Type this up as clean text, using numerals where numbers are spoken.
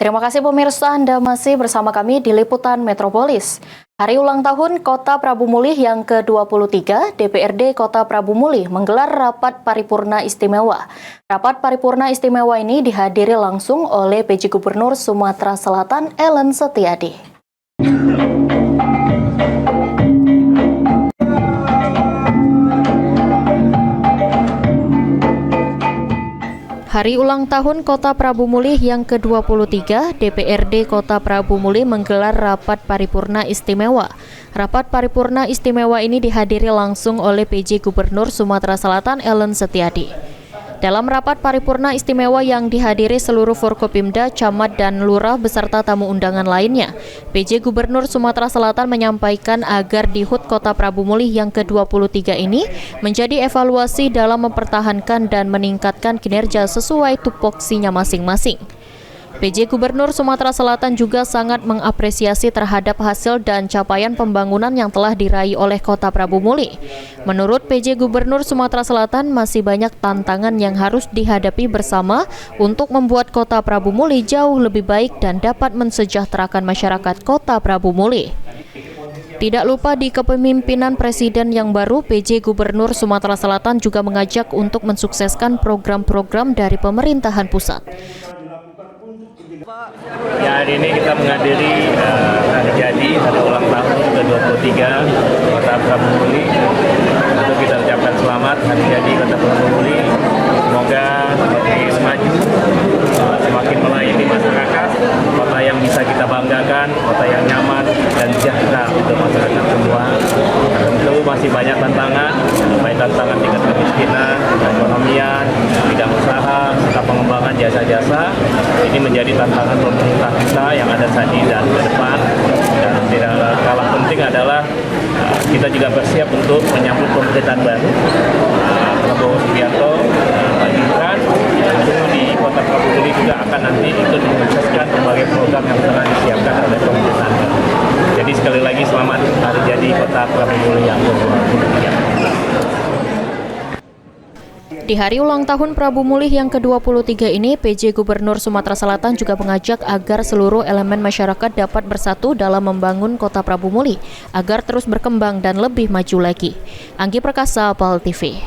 Terima kasih pemirsa, Anda masih bersama kami di Liputan Metropolis. Hari ulang tahun Kota Prabu Mulih yang ke-23, DPRD Kota Prabu Mulih menggelar rapat paripurna istimewa. Rapat paripurna istimewa ini dihadiri langsung oleh PJ Gubernur Sumatera Selatan Ellen Setiadi. Hari ulang tahun Kota Prabu Mulih yang ke-23, DPRD Kota Prabu Mulih menggelar rapat paripurna istimewa. Rapat paripurna istimewa ini dihadiri langsung oleh PJ Gubernur Sumatera Selatan Ellen Setiadi. Dalam rapat paripurna istimewa yang dihadiri seluruh Forkopimda, Camat, dan Lurah beserta tamu undangan lainnya, PJ Gubernur Sumatera Selatan menyampaikan agar di HUT Kota Prabu Mulih yang ke-23 ini menjadi evaluasi dalam mempertahankan dan meningkatkan kinerja sesuai tupoksinya masing-masing. PJ Gubernur Sumatera Selatan juga sangat mengapresiasi terhadap hasil dan capaian pembangunan yang telah diraih oleh Kota Prabu Mulih. Menurut PJ Gubernur Sumatera Selatan, masih banyak tantangan yang harus dihadapi bersama untuk membuat Kota Prabu Mulih jauh lebih baik dan dapat mensejahterakan masyarakat Kota Prabu Mulih. Tidak lupa di kepemimpinan Presiden yang baru, PJ Gubernur Sumatera Selatan juga mengajak untuk mensukseskan program-program dari pemerintahan pusat. Ya, hari ini kita menghadiri hari jadi, hari ulang tahun ke-23 Kota Prabu Mulih. Untuk kita ucapkan selamat hari jadi Kota Prabu Mulih. Semoga semakin maju, semakin melayani masyarakat, kota yang bisa kita banggakan, kota yang nyaman dan sejahtera untuk masyarakat semua. Tentu masih banyak tantangan, baik tantangan tingkat kemiskinan, keekonomian, bidang usaha, serta pengembangan jasa-jasa. Ini menjadi tantangan pemerintah kita yang ada saat ini dan ke depan. Dan tidak kalah penting adalah kita juga bersiap untuk menyambut pemerintahan baru. Prabowo Subianto, Pak Gibran, tentu di Kota Prabu Mulih juga akan nanti ikut mensukseskan berbagai program yang telah disiapkan oleh pemerintahan. Jadi sekali lagi selamat hari jadi Kota Prabu Mulih yang ke-23. Di hari ulang tahun Prabu Mulih yang ke-23 ini, PJ Gubernur Sumatera Selatan juga mengajak agar seluruh elemen masyarakat dapat bersatu dalam membangun Kota Prabu Mulih agar terus berkembang dan lebih maju lagi. Anggi Perkasa, PAL TV.